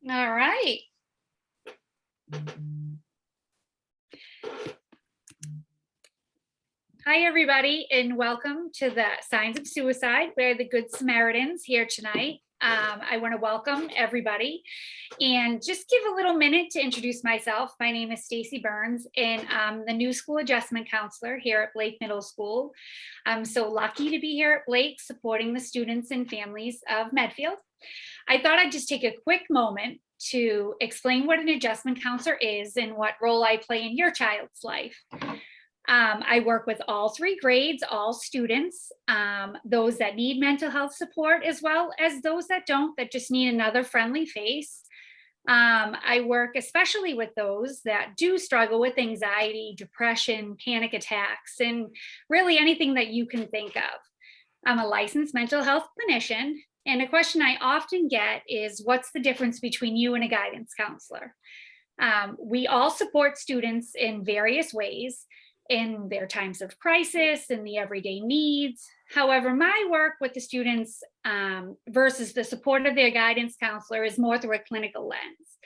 All right. Hi, everybody, and welcome to the Signs of Suicide. We're the Good Samaritans here tonight. I want to welcome everybody and just give a little minute to introduce myself. My name is Stacy Burns, and I'm the new school adjustment counselor here at Blake Middle School. I'm so lucky to be here at Blake supporting the students and families of Medfield. I thought I'd just take a quick moment to explain what an adjustment counselor is and what role I play in your child's life. I work with all three grades, all students, those that need mental health support, as well as those that don't, that just need another friendly face. I work especially with those that do struggle with anxiety, depression, panic attacks, and really anything that you can think of. I'm a licensed mental health clinician, and a question I often get is, what's the difference between you and a guidance counselor? We all support students in various ways in their times of crisis and the everyday needs. However, my work with the students versus the support of their guidance counselor is more through a clinical lens.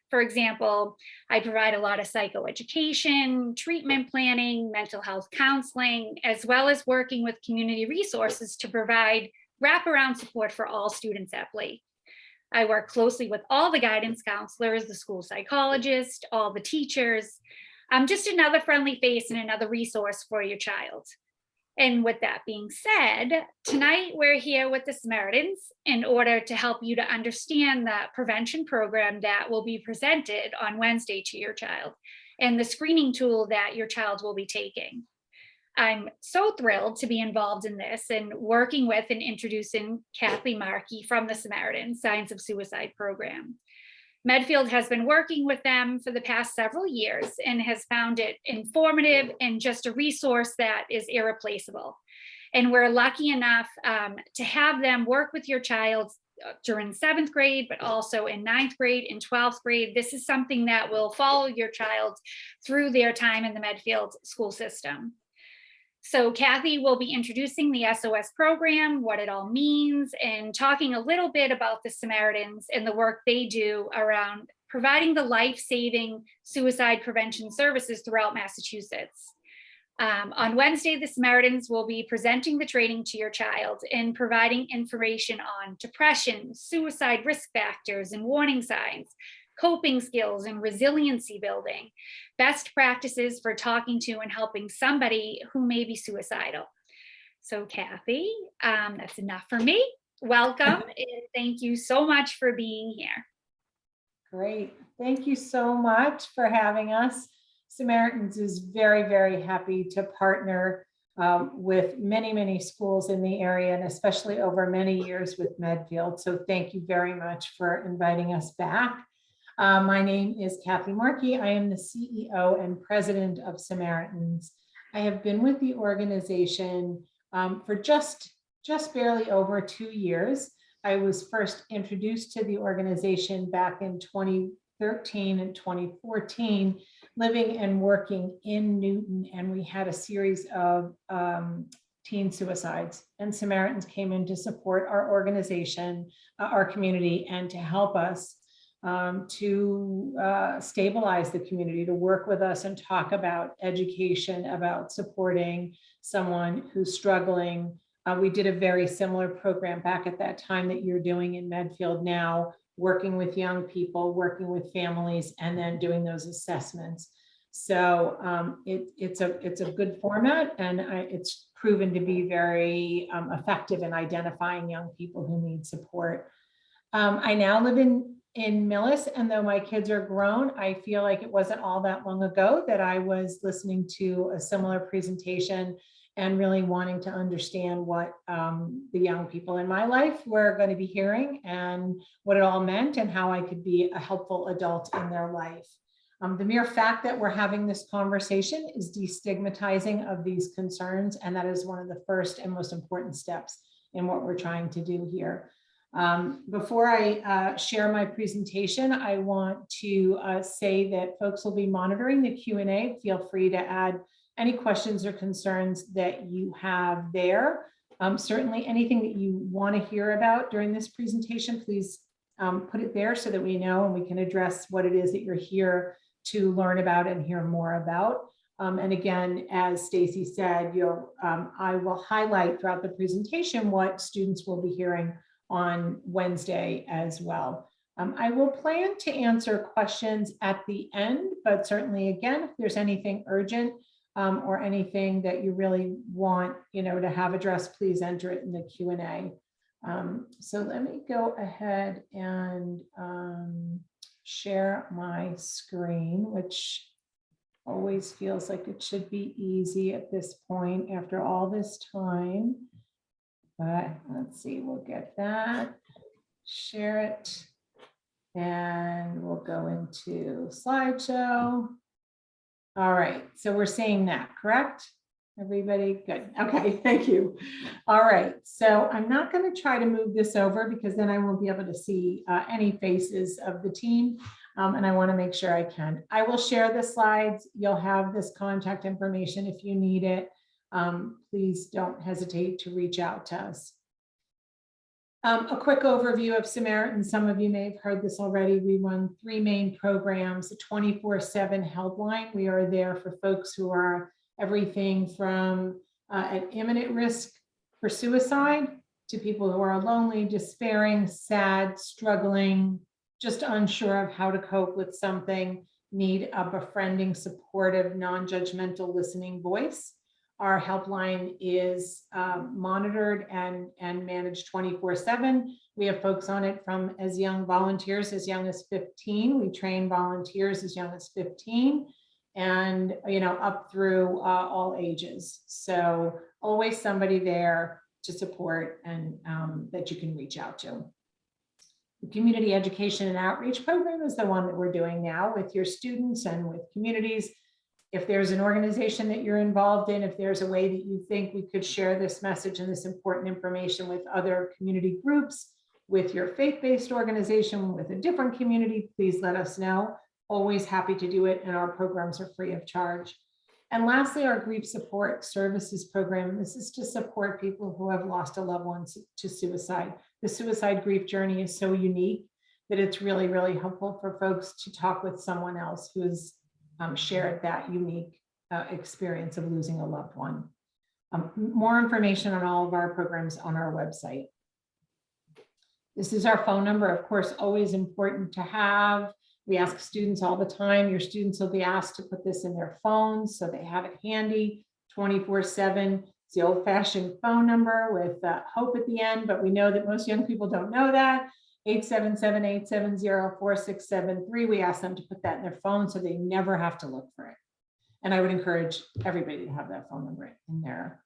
For example, I provide a lot of psychoeducation, treatment planning, mental health counseling, as well as working with community resources to provide wraparound support for all students at Blake. I work closely with all the guidance counselors, the school psychologist, all the teachers. I'm just another friendly face and another resource for your child. And with that being said, tonight we're here with the Samaritans in order to help you to understand the prevention program that will be presented on Wednesday to your child and the screening tool that your child will be taking. I'm so thrilled to be involved in this and working with and introducing Kathy Markey from the Samaritans Signs of Suicide program. Medfield has been working with them for the past several years and has found it informative and just a resource that is irreplaceable. And we're lucky enough to have them work with your child during 7th grade, but also in 9th grade and 12th grade. This is something that will follow your child through their time in the Medfield school system. So Kathy will be introducing the SOS program, what it all means, and talking a little bit about the Samaritans and the work they do around providing the life-saving suicide prevention services throughout Massachusetts. On Wednesday, the Samaritans will be presenting the training to your child and providing information on depression, suicide risk factors and warning signs, coping skills and resiliency building, best practices for talking to and helping somebody who may be suicidal. So Kathy, that's enough for me. Welcome and thank you so much for being here. Great. Thank you so much for having us. Samaritans is very, very happy to partner with many, many schools in the area, and especially over many years with Medfield. So thank you very much for inviting us back. My name is Kathy Markey. I am the CEO and president of Samaritans. I have been with the organization for just barely over 2 years. I was first introduced to the organization back in 2013 and 2014, living and working in Newton, and we had a series of teen suicides, and Samaritans came in to support our organization, our community, and to help us to stabilize the community, to work with us and talk about education, about supporting someone who's struggling. We did a very similar program back at that time that you're doing in Medfield now, working with young people, working with families, and then doing those assessments. So it's a good format, and it's proven to be very effective in identifying young people who need support. I now live in Millis, and though my kids are grown, I feel like it wasn't all that long ago that I was listening to a similar presentation and really wanting to understand what the young people in my life were going to be hearing and what it all meant and how I could be a helpful adult in their life. The mere fact that we're having this conversation is destigmatizing of these concerns, and that is one of the first and most important steps in what we're trying to do here. Before I share my presentation, I want to say that folks will be monitoring the Q&A. Feel free to add any questions or concerns that you have there. Certainly anything that you want to hear about during this presentation, please put it there so that we know and we can address what it is that you're here to learn about and hear more about. And again, as Stacy said, I will highlight throughout the presentation what students will be hearing on Wednesday as well. I will plan to answer questions at the end, but certainly, again, if there's anything urgent or anything that you really want, to have addressed, please enter it in the Q&A. So let me go ahead and share my screen, which always feels like it should be easy at this point after all this time. But let's see, we'll get that, share it, and we'll go into slideshow. All right, so we're seeing that, correct? Everybody good? Okay, thank you. All right, so I'm not going to try to move this over because then I won't be able to see any faces of the team. And I want to make sure I can. I will share the slides. You'll have this contact information if you need it. Please don't hesitate to reach out to us. A quick overview of Samaritans. Some of you may have heard this already. We run 3 main programs, a 24/7 helpline. We are there for folks who are everything from at imminent risk for suicide to people who are lonely, despairing, sad, struggling, just unsure of how to cope with something, need a befriending, supportive, non-judgmental listening voice. Our helpline is monitored and managed 24/7. We have folks on it from as young volunteers as young as 15. We train volunteers as young as 15 and up through all ages. So always somebody there to support and that you can reach out to. The community education and outreach program is the one that we're doing now with your students and with communities. If there's an organization that you're involved in, if there's a way that you think we could share this message and this important information with other community groups, with your faith-based organization, with a different community, please let us know. Always happy to do it, and our programs are free of charge. And lastly, our grief support services program. This is to support people who have lost a loved one to suicide. The suicide grief journey is so unique that it's really, really helpful for folks to talk with someone else who's shared that unique experience of losing a loved one. More information on all of our programs on our website. This is our phone number, of course, always important to have. We ask students all the time. Your students will be asked to put this in their phones so they have it handy 24/7. It's the old-fashioned phone number with hope at the end, but we know that most young people don't know that. 877-870-4673. We ask them to put that in their phone so they never have to look for it. And I would encourage everybody to have that phone number in their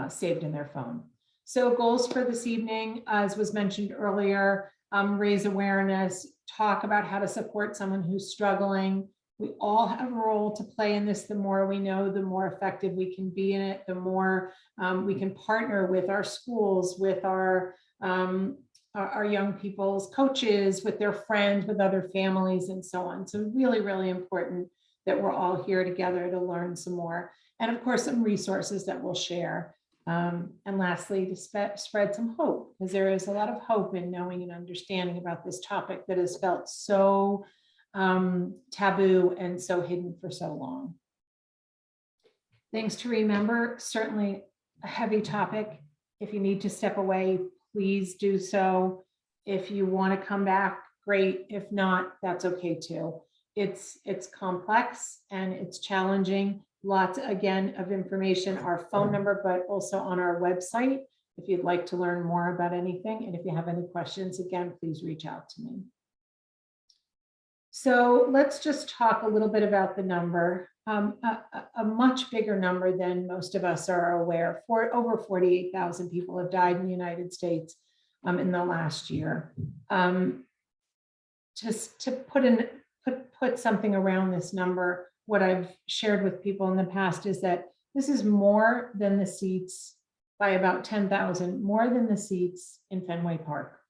saved in their phone. So goals for this evening, as was mentioned earlier, raise awareness, talk about how to support someone who's struggling. We all have a role to play in this. The more we know, the more effective we can be in it, the more we can partner with our schools, with our young people's coaches, with their friends, with other families, and so on. So really, really important that we're all here together to learn some more. And of course, some resources that we'll share. And lastly, to spread some hope, because there is a lot of hope in knowing and understanding about this topic that has felt so taboo and so hidden for so long. Things to remember, certainly a heavy topic. If you need to step away, please do so. If you want to come back, great. If not, that's okay too. It's complex and it's challenging. Lots, again, of information, our phone number, but also on our website if you'd like to learn more about anything. And if you have any questions, again, please reach out to me. So let's just talk a little bit about the number. A much bigger number than most of us are aware. Over 48,000 people have died in the United States in the last year. Just to put something around this number, what I've shared with people in the past is that this is more than the seats by about 10,000, more than the seats in Fenway Park.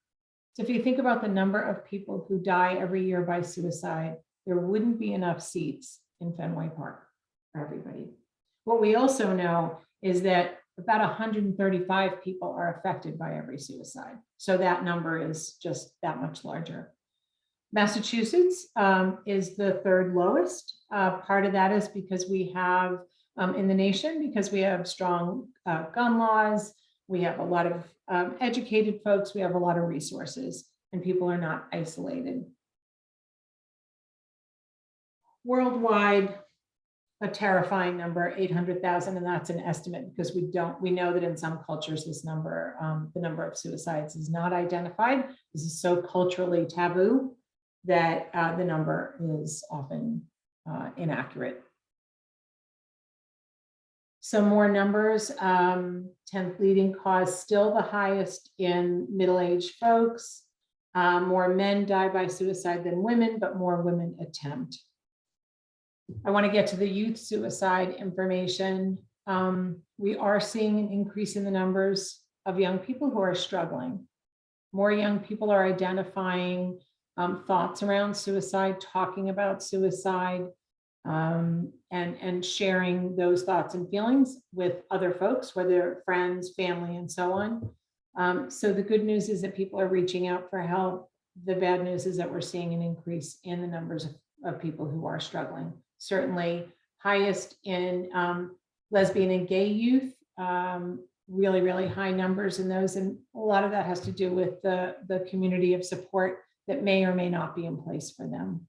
So if you think about the number of people who die every year by suicide, there wouldn't be enough seats in Fenway Park for everybody. What we also know is that about 135 people are affected by every suicide. So that number is just that much larger. Massachusetts is the third lowest. Part of that is because we have in the nation, because we have strong gun laws, we have a lot of educated folks, we have a lot of resources, and people are not isolated. Worldwide, a terrifying number, 800,000, and that's an estimate because we know that in some cultures this number, the number of suicides is not identified. This is so culturally taboo that the number is often inaccurate. Some more numbers, 10th leading cause, still the highest in middle-aged folks. More men die by suicide than women, but more women attempt. I want to get to the youth suicide information. We are seeing an increase in the numbers of young people who are struggling. More young people are identifying thoughts around suicide, talking about suicide, and sharing those thoughts and feelings with other folks, whether friends, family, and so on. So the good news is that people are reaching out for help. The bad news is that we're seeing an increase in the numbers of people who are struggling. Certainly highest in lesbian and gay youth, really, really high numbers in those. And a lot of that has to do with the community of support that may or may not be in place for them.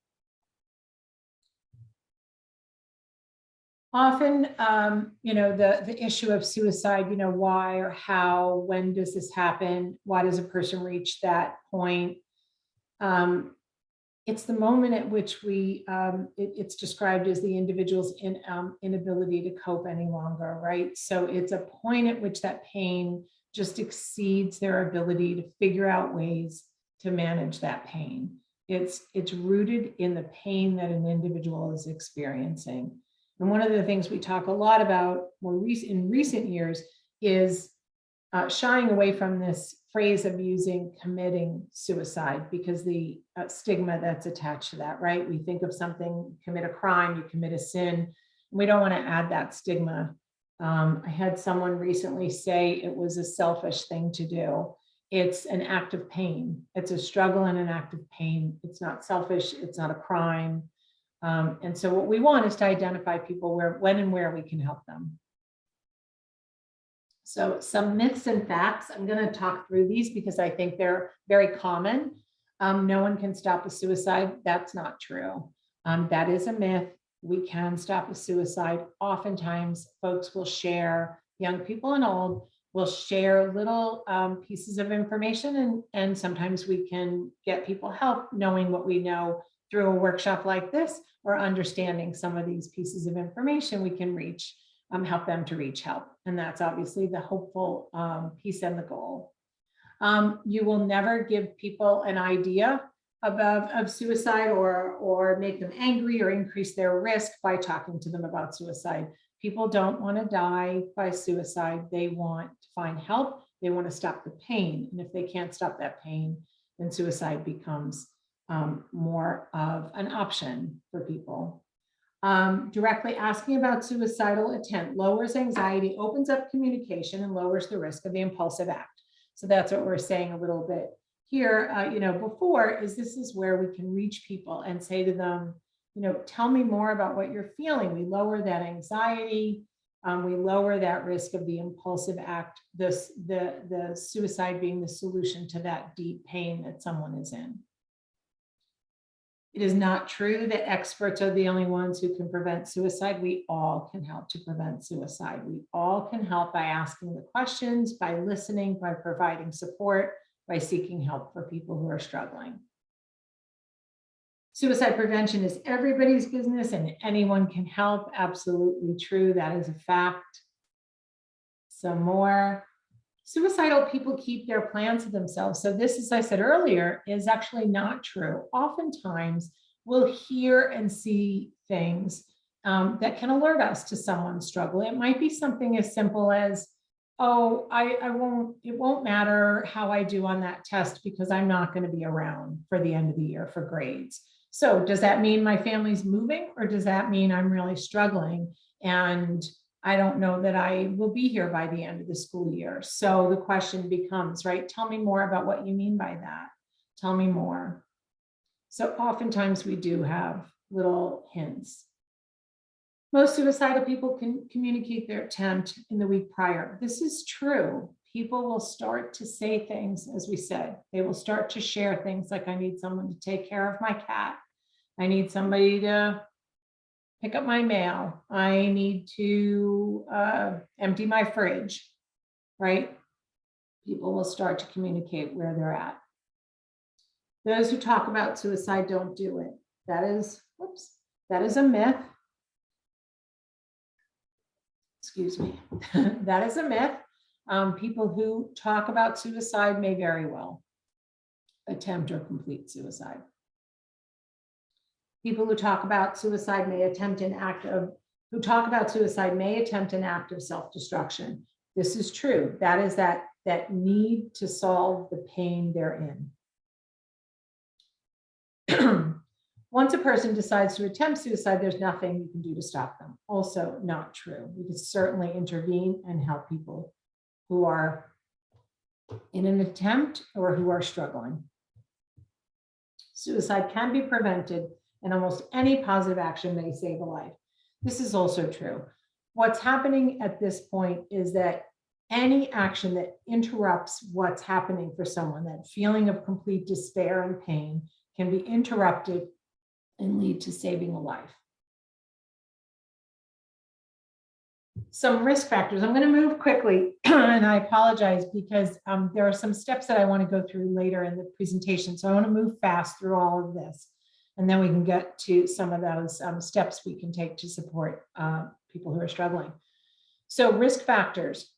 Often, the issue of suicide, why or how, when does this happen? Why does a person reach that point? It's the moment at which it's described as the individual's inability to cope any longer, right? So it's a point at which that pain just exceeds their ability to figure out ways to manage that pain. It's rooted in the pain that an individual is experiencing. And one of the things we talk a lot about in recent years is shying away from this phrase of using committing suicide because the stigma that's attached to that, right? We think of something, commit a crime, you commit a sin. We don't want to add that stigma. I had someone recently say it was a selfish thing to do. It's an act of pain. It's a struggle and an act of pain. It's not selfish. It's not a crime. And so what we want is to identify people when and where we can help them. So some myths and facts, I'm going to talk through these because I think they're very common. No one can stop a suicide. That's not true. That is a myth. We can stop a suicide. Oftentimes folks will share, young people and old, will share little pieces of information, and sometimes we can get people help knowing what we know through a workshop like this, or understanding some of these pieces of information, we can help them to reach help. And that's obviously the hopeful piece and the goal. You will never give people an idea of suicide or make them angry or increase their risk by talking to them about suicide. People don't want to die by suicide. They want to find help. They want to stop the pain. And if they can't stop that pain, then suicide becomes more of an option for people. Directly asking about suicidal intent lowers anxiety, opens up communication, and lowers the risk of the impulsive act. So that's what we're saying a little bit here, before this is where we can reach people and say to them, tell me more about what you're feeling. We lower that anxiety. We lower that risk of the impulsive act, the suicide being the solution to that deep pain that someone is in. It is not true that experts are the only ones who can prevent suicide. We all can help to prevent suicide. We all can help by asking the questions, by listening, by providing support, by seeking help for people who are struggling. Suicide prevention is everybody's business and anyone can help. Absolutely true. That is a fact. Some more. Suicidal people keep their plans to themselves. So this, as I said earlier, is actually not true. Oftentimes we'll hear and see things that can alert us to someone's struggle. It might be something as simple as, oh, it won't matter how I do on that test because I'm not going to be around for the end of the year for grades. So does that mean my family's moving, or does that mean I'm really struggling and I don't know that I will be here by the end of the school year. So the question becomes, right, tell me more about what you mean by that. Tell me more. So oftentimes we do have little hints. Most suicidal people can communicate their attempt in the week prior. This is true. People will start to say things, as we said, they will start to share things like, I need someone to take care of my cat. I need somebody to pick up my mail. I need to empty my fridge, right? People will start to communicate where they're at. Those who talk about suicide don't do it. That is a myth. Excuse me. That is a myth. People who talk about suicide may very well attempt or complete suicide. People who talk about suicide may attempt an act of self-destruction. This is true. That is that need to solve the pain they're in. Once a person decides to attempt suicide, there's nothing you can do to stop them. Also not true. You can certainly intervene and help people who are in an attempt or who are struggling. Suicide can be prevented, and almost any positive action may save a life. This is also true. What's happening at this point is that any action that interrupts what's happening for someone, that feeling of complete despair and pain, can be interrupted and lead to saving a life. Some risk factors. I'm going to move quickly, and I apologize because there are some steps that I want to go through later in the presentation. So I want to move fast through all of this, and then we can get to some of those steps we can take to support people who are struggling. So risk factors.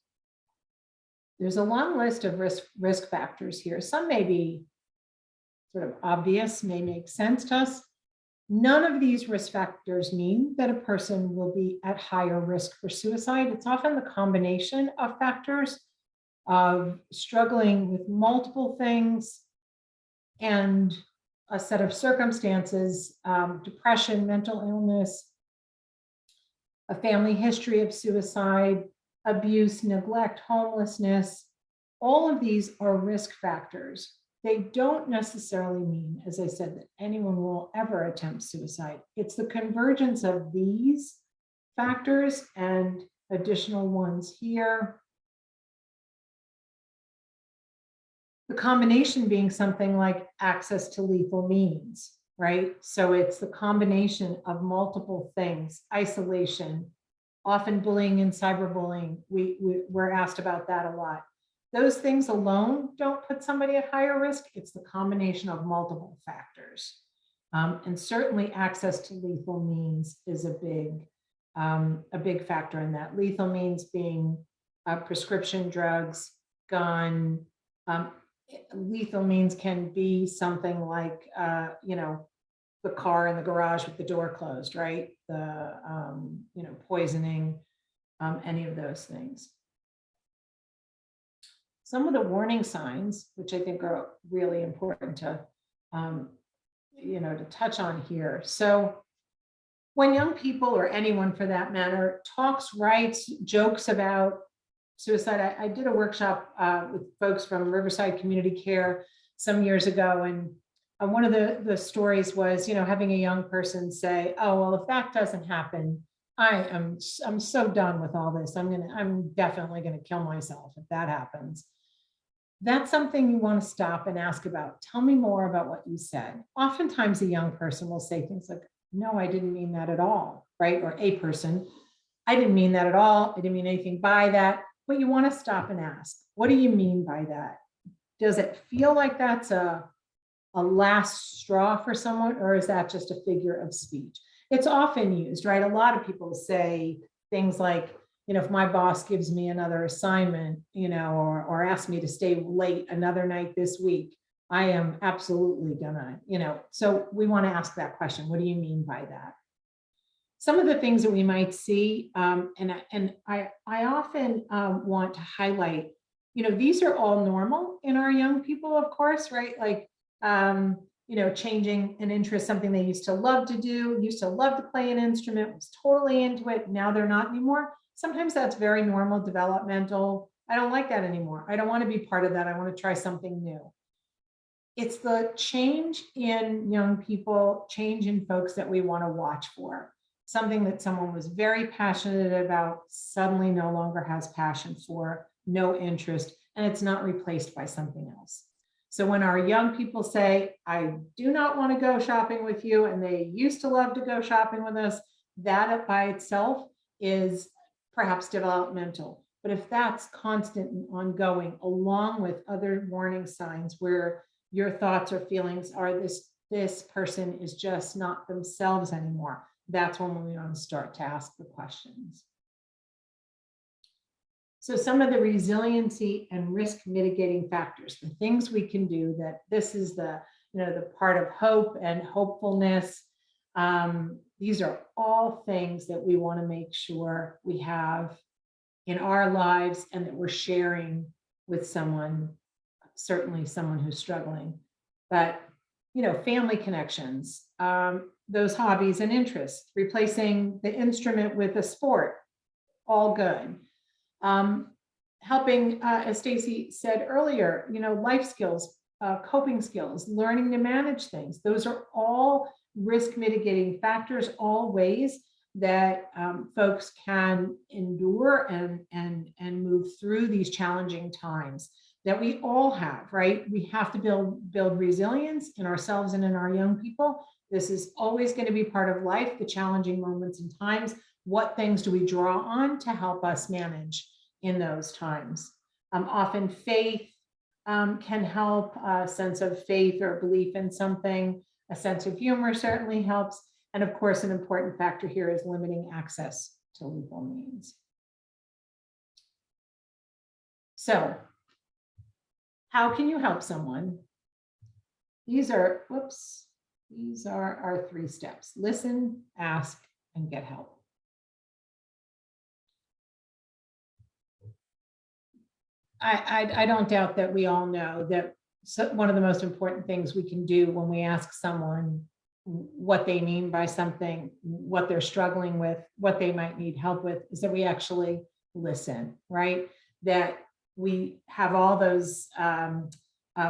There's a long list of risk factors here. Some may be sort of obvious, may make sense to us. None of these risk factors mean that a person will be at higher risk for suicide. It's often the combination of factors of struggling with multiple things and a set of circumstances, depression, mental illness, a family history of suicide, abuse, neglect, homelessness. All of these are risk factors. They don't necessarily mean, as I said, that anyone will ever attempt suicide. It's the convergence of these factors and additional ones here. The combination being something like access to lethal means, right? So it's the combination of multiple things, isolation, often bullying and cyberbullying. We're asked about that a lot. Those things alone don't put somebody at higher risk. It's the combination of multiple factors. And certainly access to lethal means is a big factor in that. Lethal means being prescription drugs, gun. Lethal means can be something like, the car in the garage with the door closed, right? The, poisoning, any of those things. Some of the warning signs, which I think are really important to, to touch on here. So when young people, or anyone for that matter, talks, writes, jokes about suicide, I did a workshop with folks from Riverside Community Care some years ago, and one of the stories was, having a young person say, "Oh, well, if that doesn't happen, I'm so done with all this. I'm definitely gonna kill myself if that happens." That's something you want to stop and ask about. Tell me more about what you said. Oftentimes a young person will say things like, "No, I didn't mean that at all," right? Or a person, "I didn't mean that at all. I didn't mean anything by that." But you want to stop and ask, what do you mean by that? Does it feel like that's a last straw for someone, or is that just a figure of speech? It's often used, right? A lot of people say things like, if my boss gives me another assignment, or asks me to stay late another night this week, I am absolutely gonna, so we want to ask that question. What do you mean by that? Some of the things that we might see, and I often want to highlight, these are all normal in our young people, of course, right? Like, changing an interest, something they used to love to do, used to love to play an instrument, was totally into it. Now they're not anymore. Sometimes that's very normal, developmental. I don't like that anymore. I don't want to be part of that. I want to try something new. It's the change in young people, change in folks that we want to watch for. Something that someone was very passionate about suddenly no longer has passion for, no interest, and it's not replaced by something else. So when our young people say, I do not want to go shopping with you, and they used to love to go shopping with us, that by itself is perhaps developmental. But if that's constant and ongoing, along with other warning signs where your thoughts or feelings are this person is just not themselves anymore, that's when we want to start to ask the questions. So some of the resiliency and risk mitigating factors, the things we can do, that this is the part of hope and hopefulness. These are all things that we want to make sure we have in our lives and that we're sharing with someone, certainly someone who's struggling. But family connections, those hobbies and interests, replacing the instrument with a sport, all good. Helping, as Stacy said earlier, life skills, coping skills, learning to manage things. Those are all risk mitigating factors, all ways that folks can endure and move through these challenging times that we all have, right? We have to build resilience in ourselves and in our young people. This is always going to be part of life, the challenging moments and times. What things do we draw on to help us manage in those times? Often faith can help, a sense of faith or belief in something. A sense of humor certainly helps. And of course, an important factor here is limiting access to legal means. So how can you help someone? These are our 3 steps: listen, ask, and get help. I don't doubt that we all know that one of the most important things we can do when we ask someone what they mean by something, what they're struggling with, what they might need help with, is that we actually listen, right? That we have all those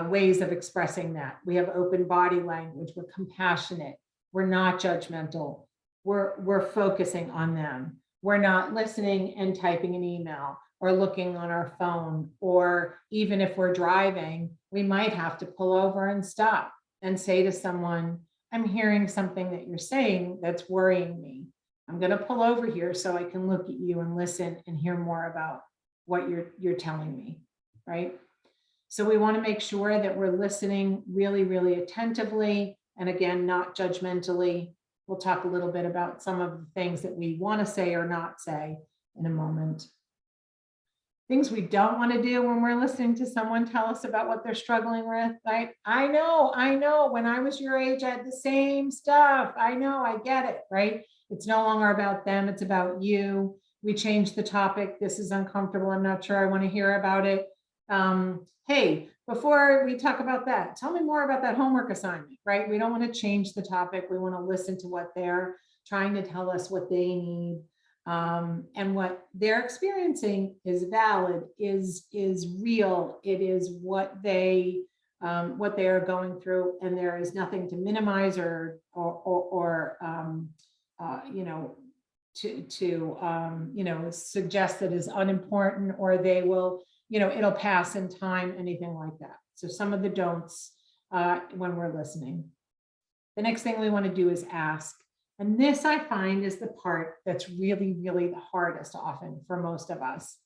ways of expressing that. We have open body language, we're compassionate, we're not judgmental, we're focusing on them. We're not listening and typing an email or looking on our phone, or even if we're driving, we might have to pull over and stop and say to someone, I'm hearing something that you're saying that's worrying me. I'm going to pull over here so I can look at you and listen and hear more about what you're telling me, right? So we want to make sure that we're listening really, really attentively, and again, not judgmentally. We'll talk a little bit about some of the things that we want to say or not say in a moment. Things we don't want to do when we're listening to someone tell us about what they're struggling with, right? I know, when I was your age, I had the same stuff. I know, I get it, right? It's no longer about them, it's about you. We changed the topic. This is uncomfortable. I'm not sure I want to hear about it. Hey, before we talk about that, tell me more about that homework assignment, right? We don't want to change the topic. We want to listen to what they're trying to tell us, what they need. And what they're experiencing is valid, is real. It is what they are going through, and there is nothing to minimize or suggest that is unimportant, or they will, it'll pass in time, anything like that. So some of the don'ts when we're listening. The next thing we want to do is ask. And this, I find, is the part that's really, really the hardest often for most of us.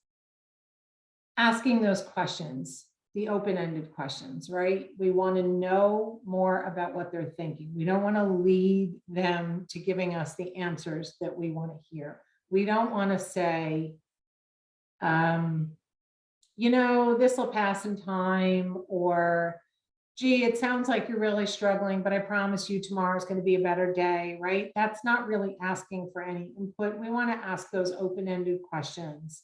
Asking those questions, the open-ended questions, right? We want to know more about what they're thinking. We don't want to lead them to giving us the answers that we want to hear. We don't want to say, this will pass in time, or gee, it sounds like you're really struggling, but I promise you tomorrow is going to be a better day, right? That's not really asking for any input. We want to ask those open-ended questions.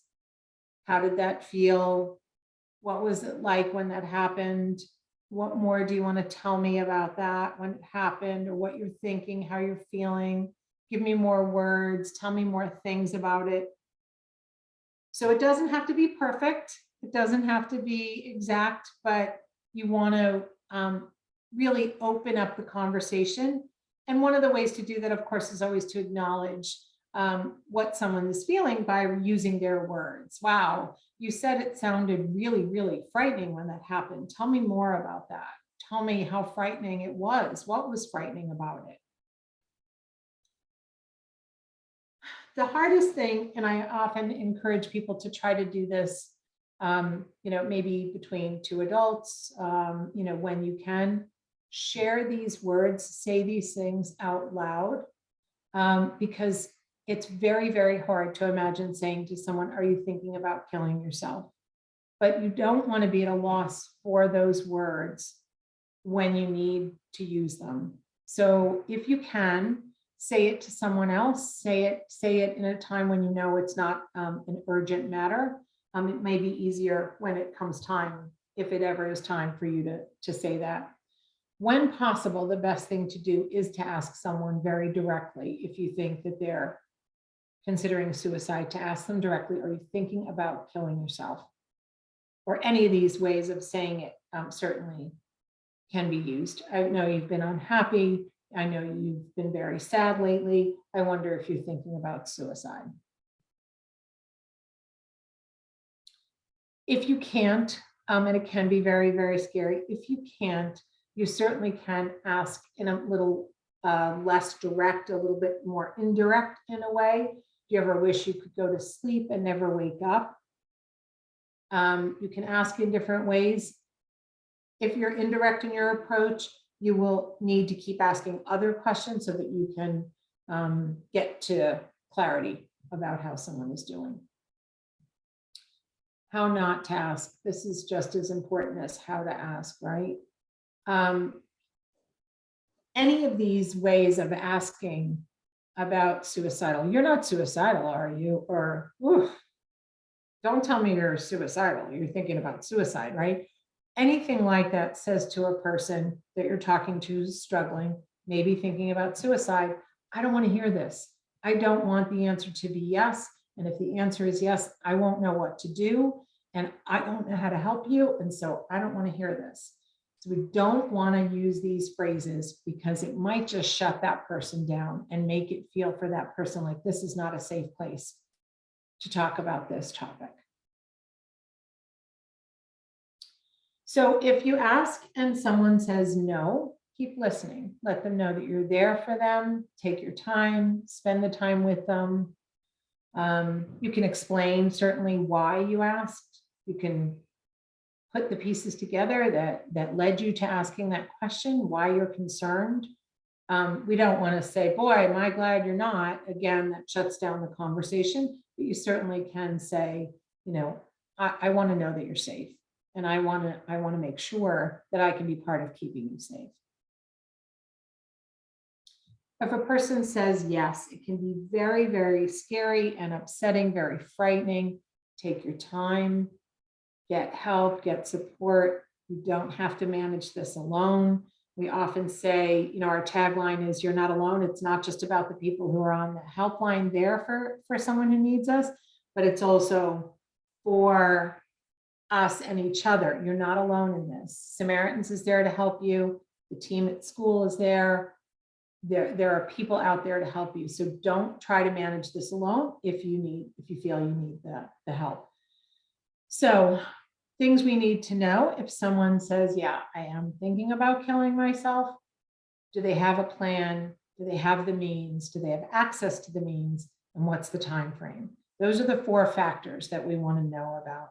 How did that feel? What was it like when that happened? What more do you want to tell me about that when it happened, or what you're thinking, how you're feeling? Give me more words, tell me more things about it. So it doesn't have to be perfect. It doesn't have to be exact, but you want to really open up the conversation. And one of the ways to do that, of course, is always to acknowledge what someone is feeling by using their words. Wow, you said it sounded really, really frightening when that happened. Tell me more about that. Tell me how frightening it was. What was frightening about it? The hardest thing, and I often encourage people to try to do this, maybe between two adults, when you can, share these words, say these things out loud, because it's very, very hard to imagine saying to someone, are you thinking about killing yourself? But you don't want to be at a loss for those words when you need to use them. So if you can, say it to someone else, say it in a time when you know it's not an urgent matter. It may be easier when it comes time, if it ever is time for you to say that. When possible, the best thing to do is to ask someone very directly. If you think that they're considering suicide, to ask them directly, are you thinking about killing yourself? Or any of these ways of saying it certainly can be used. I know you've been unhappy. I know you've been very sad lately. I wonder if you're thinking about suicide. If you can't, and it can be very, very scary, if you can't, you certainly can ask in a little less direct, a little bit more indirect in a way. Do you ever wish you could go to sleep and never wake up? You can ask in different ways. If you're indirect in your approach, you will need to keep asking other questions so that you can get to clarity about how someone is doing. How not to ask. This is just as important as how to ask, right? Any of these ways of asking about suicidal, you're not suicidal, are you? Or, don't tell me you're suicidal. You're thinking about suicide, right? Anything like that says to a person that you're talking to who's struggling, maybe thinking about suicide, I don't want to hear this. I don't want the answer to be yes. And if the answer is yes, I won't know what to do. And I don't know how to help you. And so I don't want to hear this. So we don't want to use these phrases because it might just shut that person down and make it feel for that person like this is not a safe place to talk about this topic. So if you ask and someone says no, keep listening. Let them know that you're there for them. Take your time, spend the time with them. You can explain certainly why you asked. You can put the pieces together that led you to asking that question, why you're concerned. We don't want to say, boy, am I glad you're not. Again, that shuts down the conversation. But you certainly can say, I want to know that you're safe. And I want to make sure that I can be part of keeping you safe. If a person says yes, it can be very, very scary and upsetting, very frightening. Take your time, get help, get support. You don't have to manage this alone. We often say, our tagline is, you're not alone. It's not just about the people who are on the helpline there for someone who needs us, but it's also for us and each other. You're not alone in this. Samaritans is there to help you. The team at school is there. There are people out there to help you. So don't try to manage this alone if you feel you need the help. So things we need to know if someone says, yeah, I am thinking about killing myself. Do they have a plan? Do they have the means? Do they have access to the means? And what's the time frame? Those are the 4 factors that we want to know about.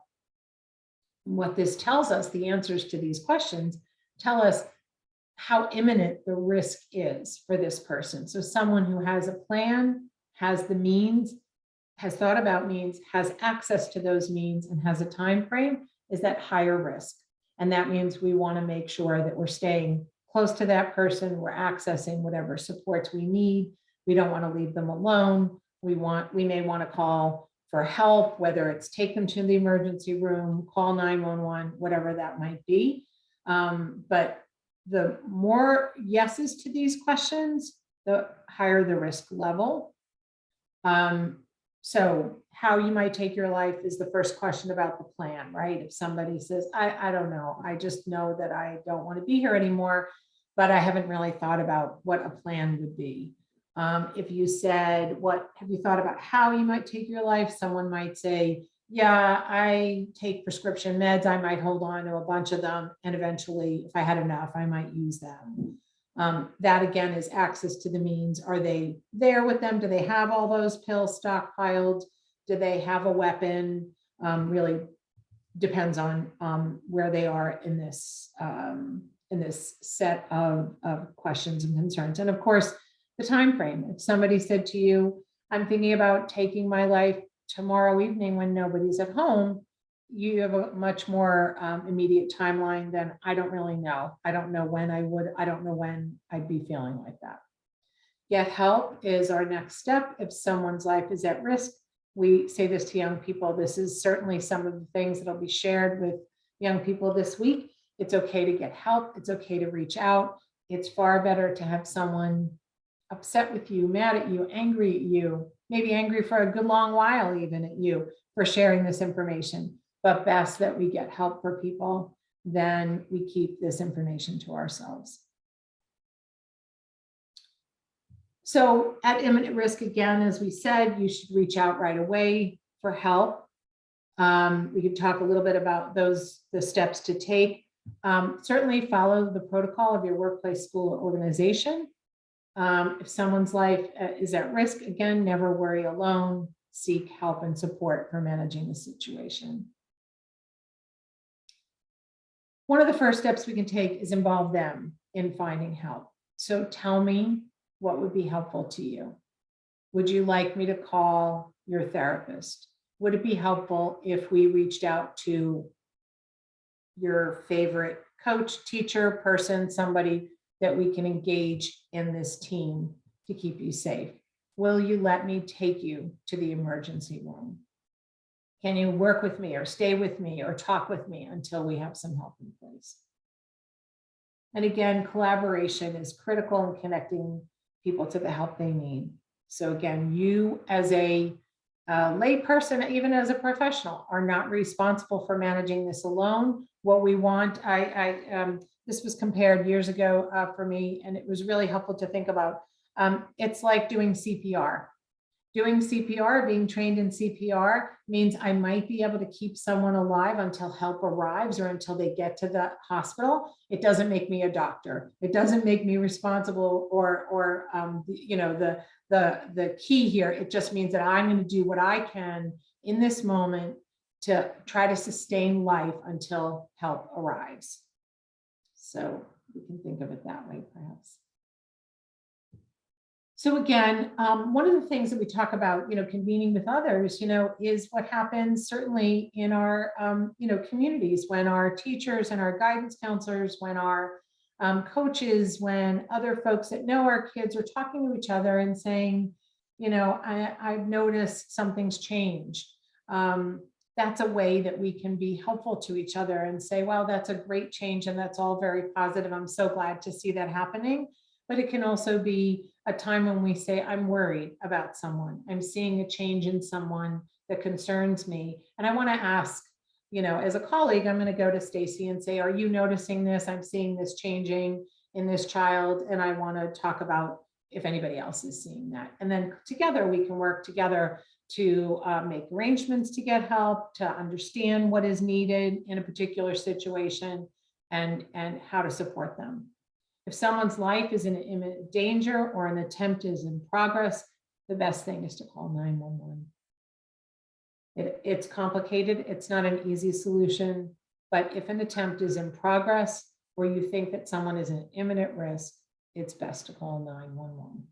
What this tells us, the answers to these questions tell us how imminent the risk is for this person. So someone who has a plan, has the means, has thought about means, has access to those means, and has a time frame is at higher risk. And that means we want to make sure that we're staying close to that person, we're accessing whatever supports we need. We don't want to leave them alone. We may want to call for help, whether it's take them to the emergency room, call 911, whatever that might be. But the more yeses to these questions, the higher the risk level. So how you might take your life is the first question about the plan, right? If somebody says, I don't know, I just know that I don't want to be here anymore, but I haven't really thought about what a plan would be. If you said, what have you thought about how you might take your life? Someone might say, yeah, I take prescription meds. I might hold on to a bunch of them. And eventually, if I had enough, I might use them. That again is access to the means. Are they there with them? Do they have all those pills stockpiled? Do they have a weapon? Really depends on where they are in this set of questions and concerns. And of course, the time frame. If somebody said to you, I'm thinking about taking my life tomorrow evening when nobody's at home, you have a much more immediate timeline than I don't really know. I don't know when I don't know when I'd be feeling like that. Get help is our next step. If someone's life is at risk, we say this to young people. This is certainly some of the things that'll be shared with young people this week. It's okay to get help. It's okay to reach out. It's far better to have someone upset with you, mad at you, angry at you, maybe angry for a good long while even at you for sharing this information, but best that we get help for people than we keep this information to ourselves. So at imminent risk, again, as we said, you should reach out right away for help. We could talk a little bit about the steps to take. Certainly follow the protocol of your workplace, school, or organization. If someone's life is at risk, again, never worry alone. Seek help and support for managing the situation. One of the first steps we can take is involve them in finding help. So tell me what would be helpful to you. Would you like me to call your therapist? Would it be helpful if we reached out to your favorite coach, teacher, person, somebody that we can engage in this team to keep you safe? Will you let me take you to the emergency room? Can you work with me or stay with me or talk with me until we have some help in place? And again, collaboration is critical in connecting people to the help they need. So again, you as a lay person, even as a professional, are not responsible for managing this alone. What we want, this was compared years ago for me, and it was really helpful to think about. It's like doing CPR. Doing CPR, being trained in CPR means I might be able to keep someone alive until help arrives or until they get to the hospital. It doesn't make me a doctor. It doesn't make me responsible or the key here. It just means that I'm going to do what I can in this moment to try to sustain life until help arrives. So we can think of it that way, perhaps. So again, one of the things that we talk about, convening with others, is what happens certainly in our, communities when our teachers and our guidance counselors, when our coaches, when other folks that know our kids are talking to each other and saying, I've noticed something's changed. That's a way that we can be helpful to each other and say, well, that's a great change and that's all very positive. I'm so glad to see that happening. But it can also be a time when we say, I'm worried about someone. I'm seeing a change in someone that concerns me. And I want to ask, as a colleague, I'm going to go to Stacy and say, are you noticing this? I'm seeing this changing in this child. And I want to talk about if anybody else is seeing that. And then together we can work together to make arrangements to get help, to understand what is needed in a particular situation and how to support them. If someone's life is in imminent danger or an attempt is in progress, the best thing is to call 911. It's complicated. It's not an easy solution, but if an attempt is in progress or you think that someone is in imminent risk, it's best to call 911.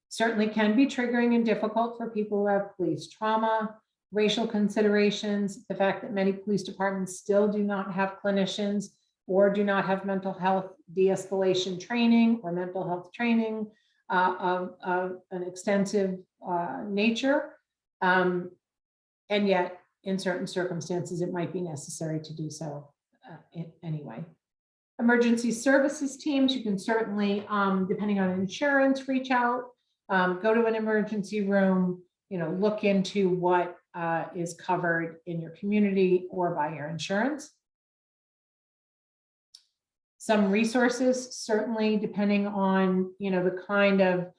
Certainly can be triggering and difficult for people who have police trauma, racial considerations, the fact that many police departments still do not have clinicians or do not have mental health de-escalation training or mental health training of an extensive nature. And yet, in certain circumstances, it might be necessary to do so anyway. Emergency services teams, you can certainly, depending on insurance, reach out go to an emergency room, look into what is covered in your community or by your insurance. Some resources, certainly depending on, the kind of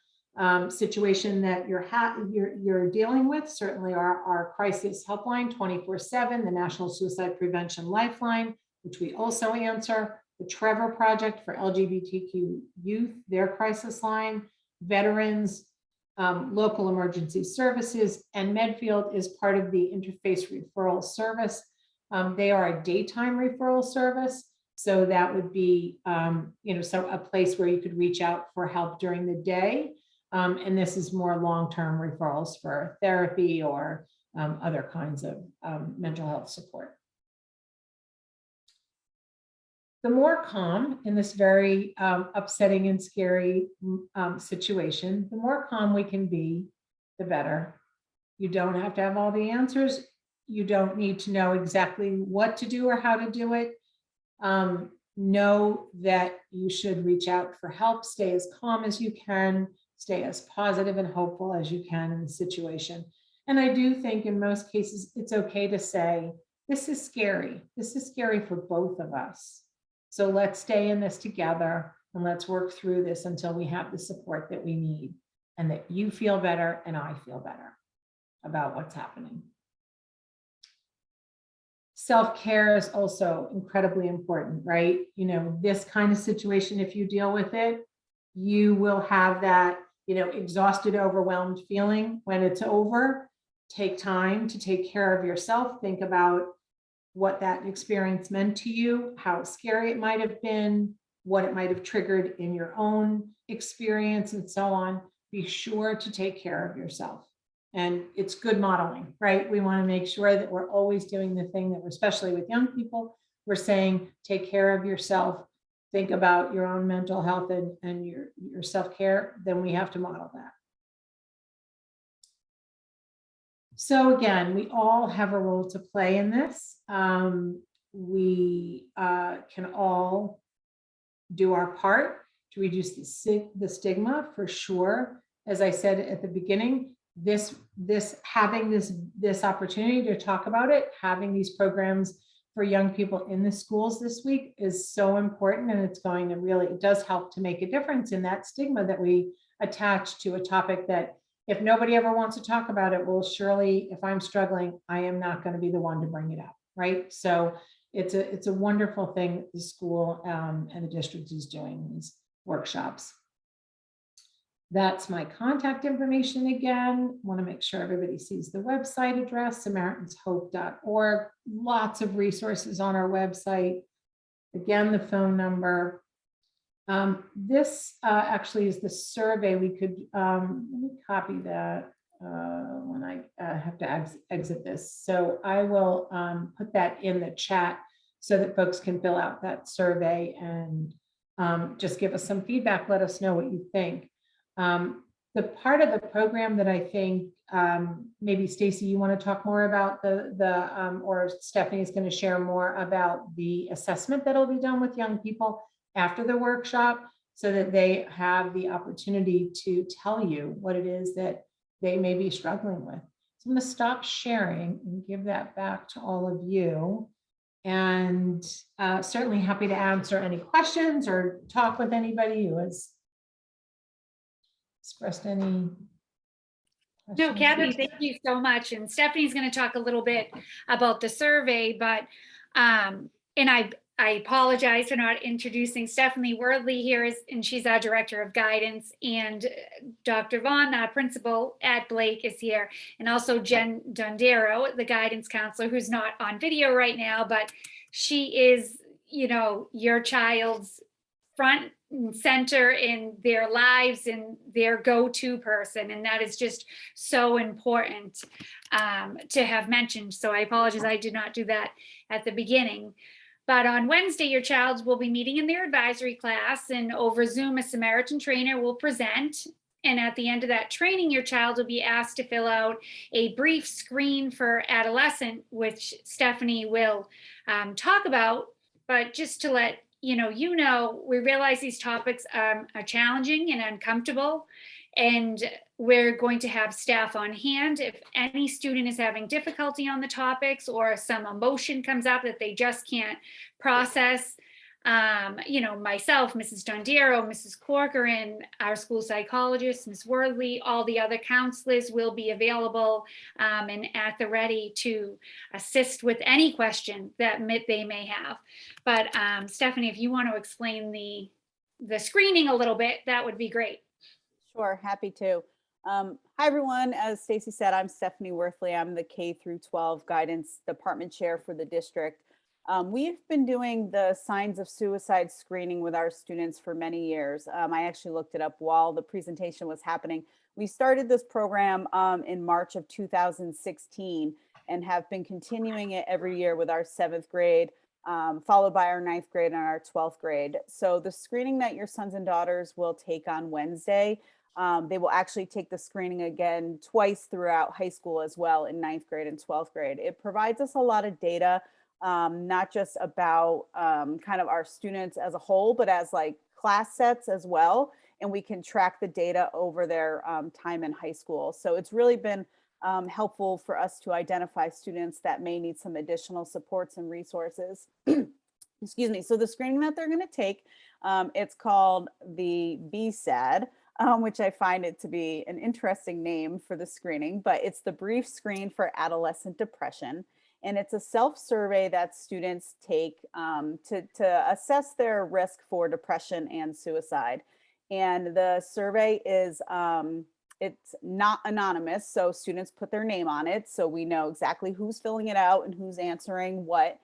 situation that you're dealing with. Certainly our crisis helpline 24/7, the National Suicide Prevention Lifeline, which we also answer, the Trevor Project for LGBTQ youth, their crisis line, veterans, local emergency services, and Medfield is part of the Interface Referral Service. They are a daytime referral service. So that would be, so a place where you could reach out for help during the day. And this is more long-term referrals for therapy or other kinds of mental health support. The more calm in this very upsetting and scary situation, the more calm we can be, the better. You don't have to have all the answers. You don't need to know exactly what to do or how to do it. Know that you should reach out for help, stay as calm as you can, stay as positive and hopeful as you can in the situation. And I do think in most cases, it's okay to say, this is scary. This is scary for both of us. So let's stay in this together and let's work through this until we have the support that we need and that you feel better and I feel better about what's happening. Self-care is also incredibly important, right? This kind of situation, if you deal with it, you will have that, exhausted, overwhelmed feeling when it's over. Take time to take care of yourself. Think about what that experience meant to you, how scary it might have been, what it might have triggered in your own experience, and so on. Be sure to take care of yourself. And it's good modeling, right? We want to make sure that we're always doing the thing that, especially with young people, we're saying, take care of yourself, think about your own mental health and your self-care, then we have to model that. So again, we all have a role to play in this. We can all do our part to reduce the stigma, for sure. As I said at the beginning, having this opportunity to talk about it, having these programs for young people in the schools this week is so important, and it's going to really, it does help to make a difference in that stigma that we attach to a topic that if nobody ever wants to talk about it, well, surely if I'm struggling, I am not going to be the one to bring it up, right? So it's a wonderful thing that the school and the district is doing these workshops. That's my contact information again. Want to make sure everybody sees the website address, SamaritansHope.org. Lots of resources on our website. Again, the phone number. This actually is the survey. We could, let me copy that when I have to exit this. So I will put that in the chat so that folks can fill out that survey and just give us some feedback. Let us know what you think. The part of the program that I think maybe Stacy, you want to talk more about or Stephanie is going to share more about the assessment that'll be done with young people after the workshop, so that they have the opportunity to tell you what it is that they may be struggling with. So I'm going to stop sharing and give that back to all of you. And certainly happy to answer any questions or talk with anybody who has expressed any questions. No, Kathy, thank you so much. And Stephanie's going to talk a little bit about the survey, but and I apologize for not introducing Stephanie Wordley here, and she's our Director of Guidance, and Dr. Vaughn, our Principal at Blake, is here, and also Jen Dondero, the Guidance Counselor, who's not on video right now, but she is, your child's front and center in their lives and their go-to person, and that is just so important to have mentioned. So I apologize, I did not do that at the beginning. But on Wednesday, your child will be meeting in their advisory class, and over Zoom, a Samaritan trainer will present. And at the end of that training, your child will be asked to fill out a brief screen for adolescent, which Stephanie will talk about. But just to let we realize these topics are challenging and uncomfortable. And we're going to have staff on hand if any student is having difficulty on the topics or some emotion comes up that they just can't process. Myself, Mrs. Dondero, Mrs. Corcoran, our school psychologist, Ms. Worley, all the other counselors will be available and at the ready to assist with any question that they may have. But Stephanie, if you want to explain the screening a little bit, that would be great. Sure, happy to. Hi, everyone. As Stacy said, I'm Stephanie Worthley. I'm the K through 12 guidance department chair for the district. We've been doing the signs of suicide screening with our students for many years. I actually looked it up while the presentation was happening. We started this program in March of 2016 and have been continuing it every year with our 7th grade, followed by our 9th grade and our 12th grade. So the screening that your sons and daughters will take on Wednesday, they will actually take the screening again twice throughout high school as well in 9th grade and 12th grade. It provides us a lot of data, not just about kind of our students as a whole, but as like class sets as well. And we can track the data over their time in high school. So it's really been helpful for us to identify students that may need some additional supports and resources. Excuse me. So the screening that they're going to take, it's called the BSAD, which I find it to be an interesting name for the screening, but it's the brief screen for adolescent depression. And it's a self-survey that students take to assess their risk for depression and suicide. And the survey is, it's not anonymous, so students put their name on it, so we know exactly who's filling it out and who's answering what.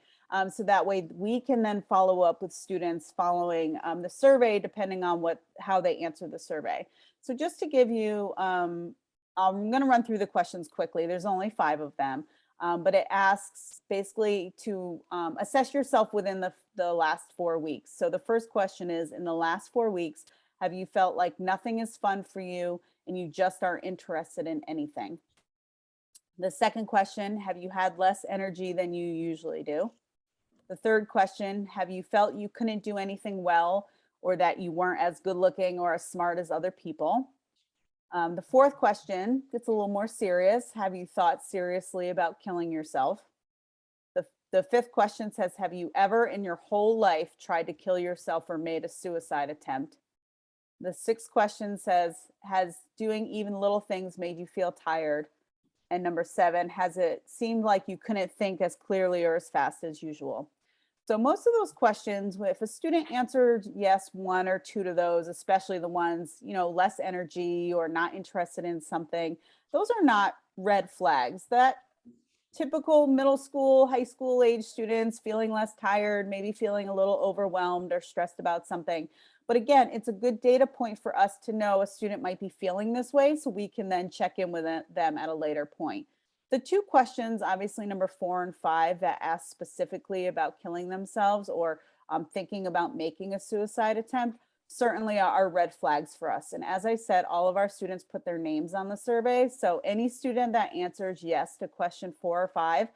So that way we can then follow up with students following the survey, depending on how they answer the survey. So just to give you, I'm going to run through the questions quickly. There's only 5 of them, but it asks basically to assess yourself within the last 4 weeks. So the first question is, in the last 4 weeks, have you felt like nothing is fun for you and you just aren't interested in anything? The second question, have you had less energy than you usually do? The third question, have you felt you couldn't do anything well or that you weren't as good looking or as smart as other people? The fourth question gets a little more serious. Have you thought seriously about killing yourself? The fifth question says, have you ever in your whole life tried to kill yourself or made a suicide attempt? The sixth question says, has doing even little things made you feel tired? And number 7, has it seemed like you couldn't think as clearly or as fast as usual? So most of those questions, if a student answered yes, 1 or 2 to those, especially the ones, less energy or not interested in something, those are not red flags. That typical middle school, high school age students feeling less tired, maybe feeling a little overwhelmed or stressed about something. But again, it's a good data point for us to know a student might be feeling this way, so we can then check in with them at a later point. The 2 questions, obviously number 4 and 5, that ask specifically about killing themselves or thinking about making a suicide attempt, certainly are red flags for us. And as I said, all of our students put their names on the survey. So any student that answers yes to question 4 or 5,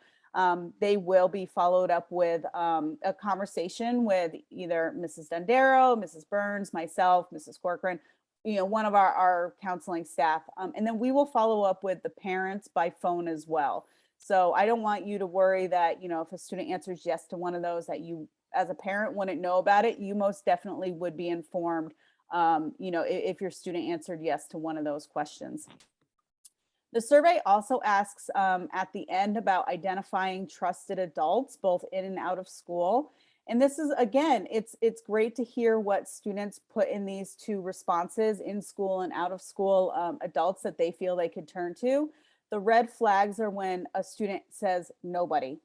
they will be followed up with a conversation with either Mrs. Dondero, Mrs. Burns, myself, Mrs. Corcoran, one of our counseling staff. And then we will follow up with the parents by phone as well. So I don't want you to worry that, if a student answers yes to one of those, that you as a parent wouldn't know about it. You most definitely would be informed, if your student answered yes to one of those questions. The survey also asks at the end about identifying trusted adults, both in and out of school. And this is, again, it's great to hear what students put in these 2 responses, in school and out of school adults that they feel they could turn to. The red flags are when a student says nobody.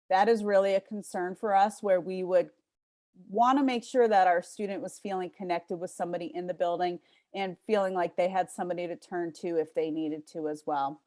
That is really a concern for us, where we would want to make sure that our student was feeling connected with somebody in the building and feeling like they had somebody to turn to if they needed to as well.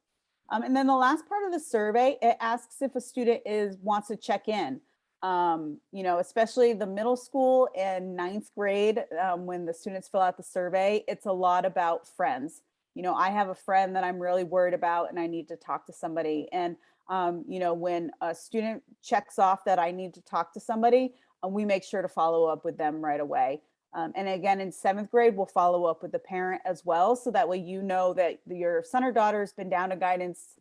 And then the last part of the survey, it asks if a student wants to check in. Especially the middle school and 9th grade, when the students fill out the survey, it's a lot about friends. I have a friend that I'm really worried about and I need to talk to somebody. And, when a student checks off that I need to talk to somebody, we make sure to follow up with them right away. And again, in 7th grade, we'll follow up with the parent as well. So that way, you know that your son or daughter's been down to guidance,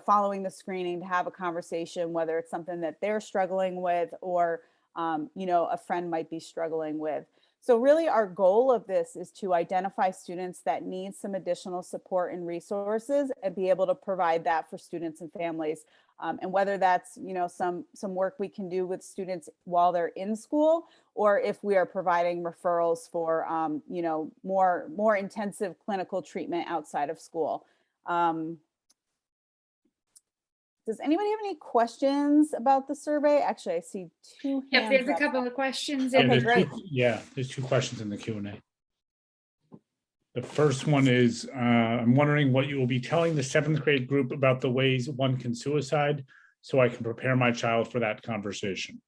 following the screening to have a conversation, whether it's something that they're struggling with or, a friend might be struggling with. So really our goal of this is to identify students that need some additional support and resources and be able to provide that for students and families. And whether that's, some work we can do with students while they're in school, or if we are providing referrals for, more intensive clinical treatment outside of school. Does anybody have any questions about the survey? Actually, I see 2 Yep, hands there's a up. couple of questions. Okay, in- great. There's 2 questions in the Q&A. The first one is, I'm wondering what you will be telling the 7th grade group about the ways one can suicide, so I can prepare my child for that conversation.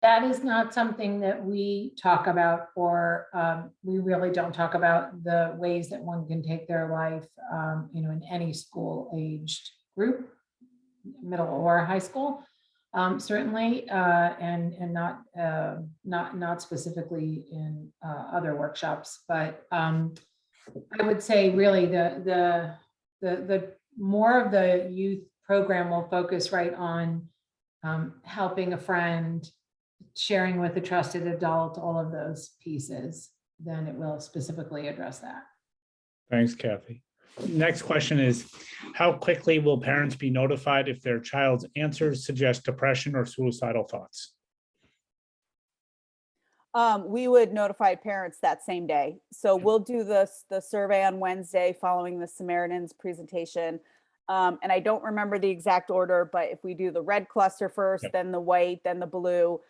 That is not something that we talk about, or we really don't talk about the ways that one can take their life, in any school aged group, middle or high school, certainly, and not specifically in other workshops. But I would say really the more of the youth program will focus right on helping a friend, sharing with a trusted adult, all of those pieces, then it will specifically address that. Thanks, Kathy. Next question is, how quickly will parents be notified if their child's answers suggest depression or suicidal thoughts? We would notify parents that same day. So we'll do the survey on Wednesday following the Samaritans presentation. And I don't remember the exact order, but if we do the red cluster first, Yep. then the white, then the blue,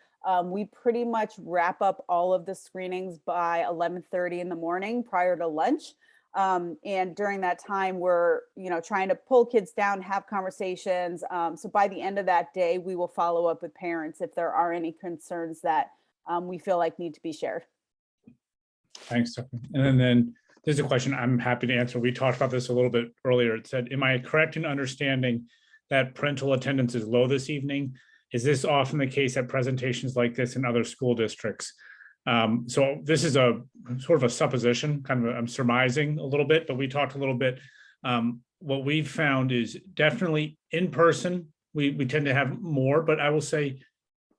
we pretty much wrap up all of the screenings by 11:30 in the morning prior to lunch. And during that time, we're, trying to pull kids down, have conversations. So by the end of that day, we will follow up with parents if there are any concerns that we feel like need to be shared. Thanks, Stephanie. And then there's a question I'm happy to answer. We talked about this a little bit earlier. It said, am I correct in understanding that parental attendance is low this evening? Is this often the case at presentations like this in other school districts? So this is a sort of a supposition, I'm surmising a little bit, but we talked a little bit. What we've found is definitely in person, we tend to have more, but I will say,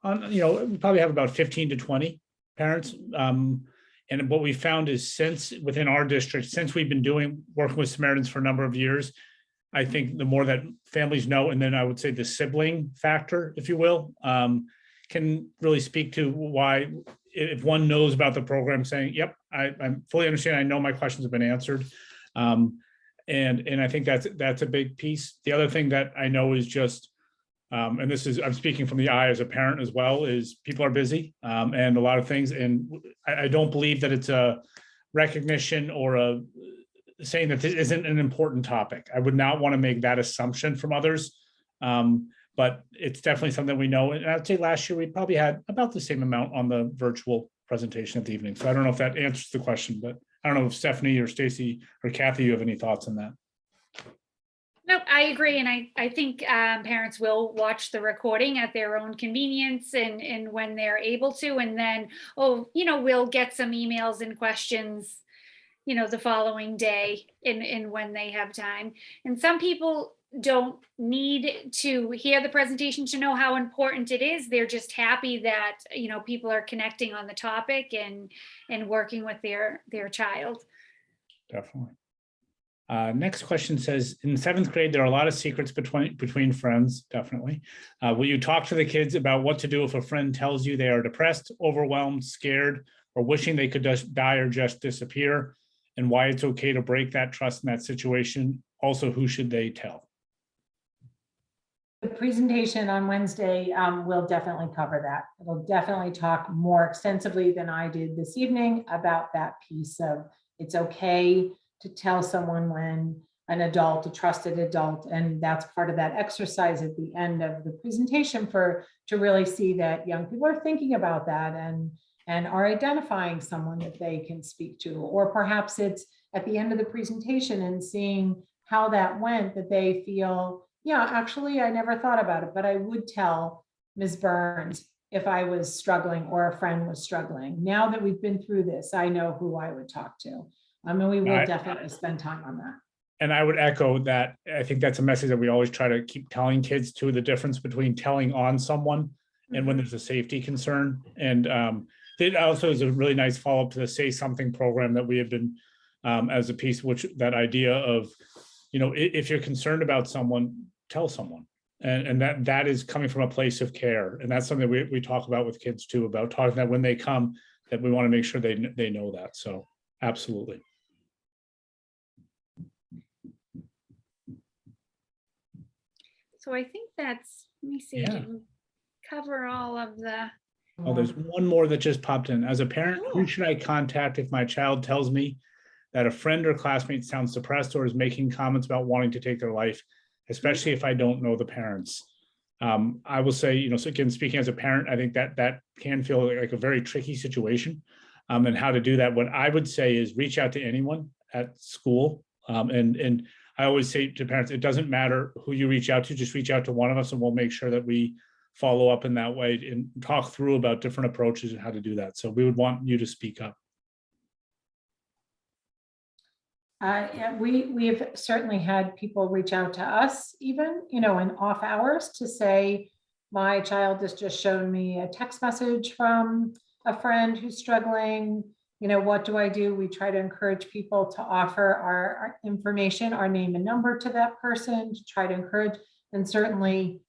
we probably have about 15 to 20 parents. And what we found is since within our district, since we've been working with Samaritans for a number of years, I think the more that families know, and then I would say the sibling factor, if you will, can really speak to why, if one knows about the program, saying, yep, I fully understand, I know my questions have been answered. And I think that's a big piece. The other thing that I know is just, and this is, I'm speaking from the eye as a parent as well, is people are busy and a lot of things. And I don't believe that it's a recognition or saying that this isn't an important topic. I would not want to make that assumption from others. But it's definitely something we know. And I'd say last year we probably had about the same amount on the virtual presentation at the evening. So I don't know if that answers the question, but I don't know if Stephanie or Stacy or Kathy, you have any thoughts on that? No, I agree. And I think parents will watch the recording at their own convenience and when they're able to. And then, we'll get some emails and questions, the following day and when they have time. And some people don't need to hear the presentation to know how important it is. They're just happy that, people are connecting on the topic and working with their child. Definitely. Next question says, in 7th grade, there are a lot of secrets between friends, definitely. Will you talk to the kids about what to do if a friend tells you they are depressed, overwhelmed, scared, or wishing they could just die or just disappear, and why it's okay to break that trust in that situation? Also, who should they tell? The presentation on Wednesday will definitely cover that. It'll definitely talk more extensively than I did this evening about that piece of it's okay to tell someone when an adult, a trusted adult, and that's part of that exercise at the end of the presentation to really see that young people are thinking about that and are identifying someone that they can speak to, or perhaps it's at the end of the presentation and seeing how that went, that they feel, yeah, actually, I never thought about it, but I would tell Ms. Burns if I was struggling or a friend was struggling. Now that we've been through this, I know who I would talk to. And we will definitely spend time on that. And I would echo that. I think that's a message that we always try to keep telling kids too, the difference between telling on someone and when there's a safety concern. And it also is a really nice follow-up to the Say Something program that we have been as a piece, which that idea of, if you're concerned about someone, tell someone. And that is coming from a place of care. And that's something we talk about with kids too, about talking that when they come, that we want to make sure they know that. So absolutely. So I think that's, let me see, Yeah. did we cover all of the, Oh, there's one more that just popped in. As a parent, who should I contact if my child tells me that a friend or classmate sounds depressed or is making comments about wanting to take their life, especially if I don't know the parents? I will say, so again, speaking as a parent, I think that can feel like a very tricky situation, and how to do that. What I would say is reach out to anyone at school. And I always say to parents, it doesn't matter who you reach out to, just reach out to one of us and we'll make sure that we follow up in that way and talk through about different approaches and how to do that. So we would want you to speak up. Yeah, we've certainly had people reach out to us even, in off hours to say, my child has just shown me a text message from a friend who's struggling. What do I do? We try to encourage people to offer our information, our name and number to that person to try to encourage. And certainly,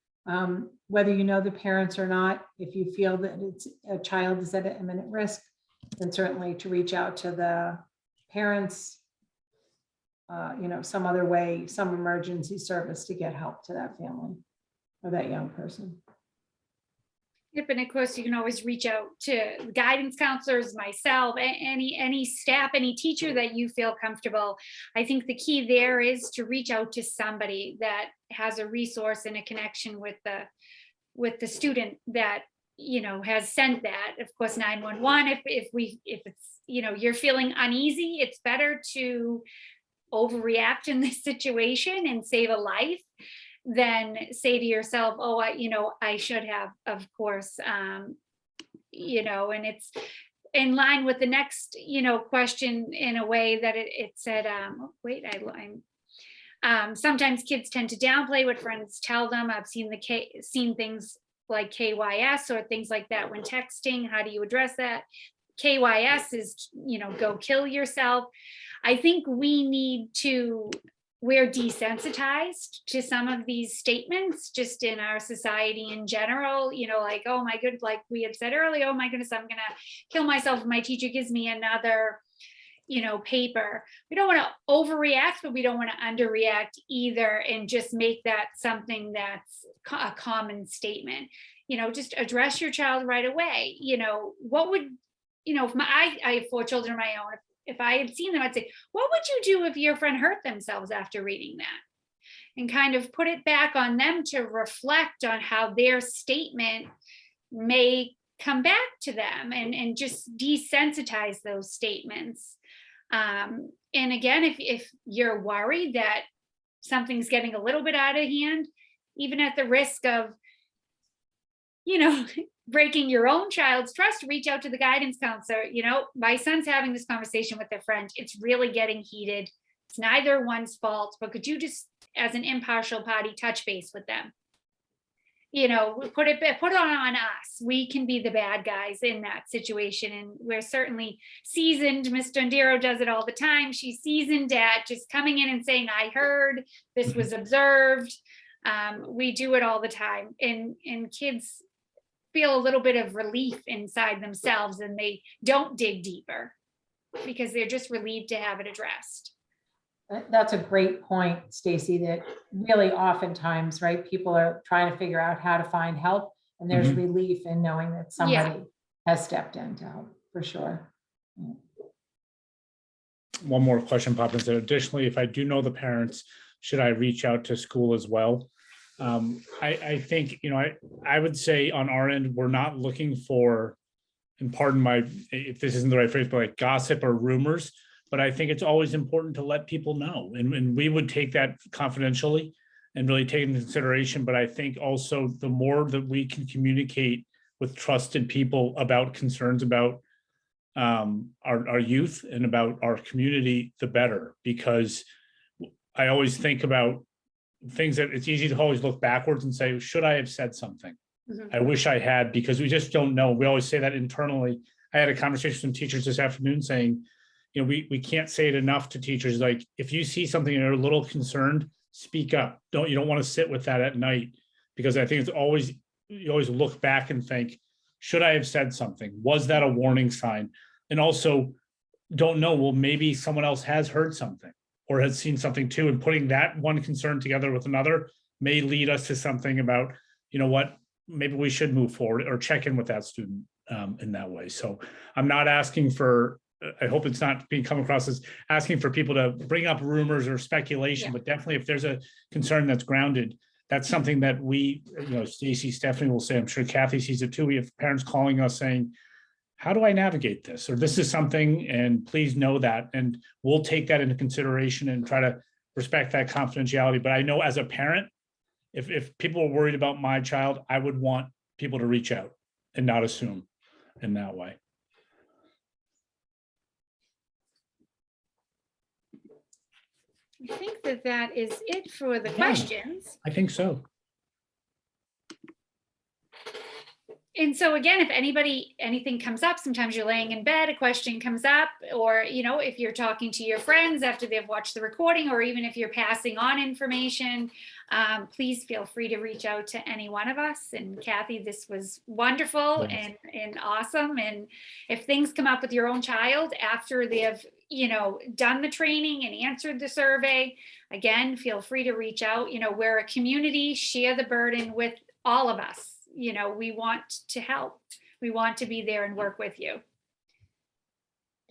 whether you know the parents or not, if you feel that a child is at an imminent risk, then certainly to reach out to the parents, some other way, some emergency service to get help to that family or that young person. Yep, and of course, you can always reach out to guidance counselors, myself, any staff, any teacher that you feel comfortable. I think the key there is to reach out to somebody that has a resource and a connection with the student that has sent that. Of course, 911. If it's you're feeling uneasy, it's better to overreact in this situation and save a life than say to yourself, oh, I should have, of course, and it's in line with the next, question in a way that it said, sometimes kids tend to downplay what friends tell them. I've seen things like KYS or things like that when texting. How do you address that? KYS is, go kill yourself. I think we're desensitized to some of these statements just in our society in general, like, oh my goodness, like we had said earlier, oh my goodness, I'm going to kill myself if my teacher gives me another, paper. We don't want to overreact, but we don't want to underreact either and just make that something that's a common statement. Just address your child right away. What would, if I have 4 children of my own, if I had seen them, I'd say, what would you do if your friend hurt themselves after reading that? And kind of put it back on them to reflect on how their statement may come back to them and just desensitize those statements. And again, if you're worried that something's getting a little bit out of hand, even at the risk of, breaking your own child's trust, reach out to the guidance counselor. My son's having this conversation with a friend. It's really getting heated. It's neither one's fault, but could you just, as an impartial party, touch base with them? Put it on us. We can be the bad guys in that situation. And we're certainly seasoned. Ms. Dondero does it all the time. She's seasoned at just coming in and saying, I heard, this was observed. We do it all the time. And kids feel a little bit of relief inside themselves and they don't dig deeper because they're just relieved to have it addressed. That's a great point, Stacy, that really oftentimes, right, people are trying to figure out how to find help and there's relief in knowing that somebody has stepped in to help, for sure. One more question popped in. So additionally, if I do know the parents, should I reach out to school as well? I think, I would say on our end, we're not looking for, and pardon if this isn't the right phrase, but like gossip or rumors, but I think it's always important to let people know. And we would take that confidentially and really take into consideration. But I think also the more that we can communicate with trusted people about concerns about our youth and about our community, the better. Because I always think about things that it's easy to always look backwards and say, should I have said something? Mhm. I wish I had, because we just don't know. We always say that internally. I had a conversation with some teachers this afternoon saying, we can't say it enough to teachers. Like, if you see something and you're a little concerned, speak up. You don't want to sit with that at night, because I think you always look back and think, should I have said something? Was that a warning sign? And also don't know, well, maybe someone else has heard something or has seen something too. And putting that one concern together with another may lead us to something about, what, maybe we should move forward or check in with that student in that way. So I'm not asking for, I hope it's not being come across as asking for people to bring up rumors or speculation, but definitely if there's a concern that's grounded, that's something that we, Stacy, Stephanie will say, I'm sure Kathy sees it too. We have parents calling us saying, how do I navigate this? Or this is something, and please know that. And we'll take that into consideration and try to respect that confidentiality. But I know as a parent, if people are worried about my child, I would want people to reach out and not assume in that way. I think that is it for the Yeah. questions. I think so. And so again, if anything comes up, sometimes you're laying in bed, a question comes up, or, if you're talking to your friends after they've watched the recording, or even if you're passing on information, please feel free to reach out to any one of us. And Kathy, this was wonderful and awesome. And if things come up with your own child after they've, done the training and answered the survey, again, feel free to reach out. We're a community, share the burden with all of us. We want to help. We want to be there and work with you.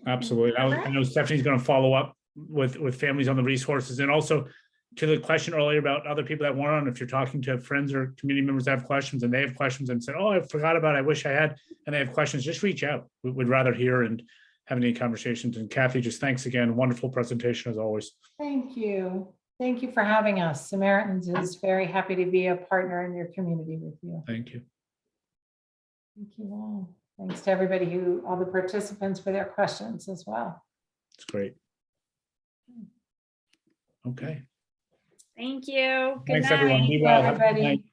Absolutely. I know Stephanie's going to follow up with families on the resources. And also to the question earlier about other people that weren't on, if you're talking to friends or community members that have questions and they have questions and said, oh, I forgot about it, I wish I had, and they have questions, just reach out. We'd rather hear and have any conversations. And Kathy, just thanks again. Wonderful presentation as always. Thank you. Thank you for having us. Samaritans is very happy to be a partner in your community with you. Thank you. Thank you all. Thanks to everybody all the participants for their questions as well. It's great. Okay. Thank you. Good Thanks, night. everyone. Be well. Have a good Everybody. night.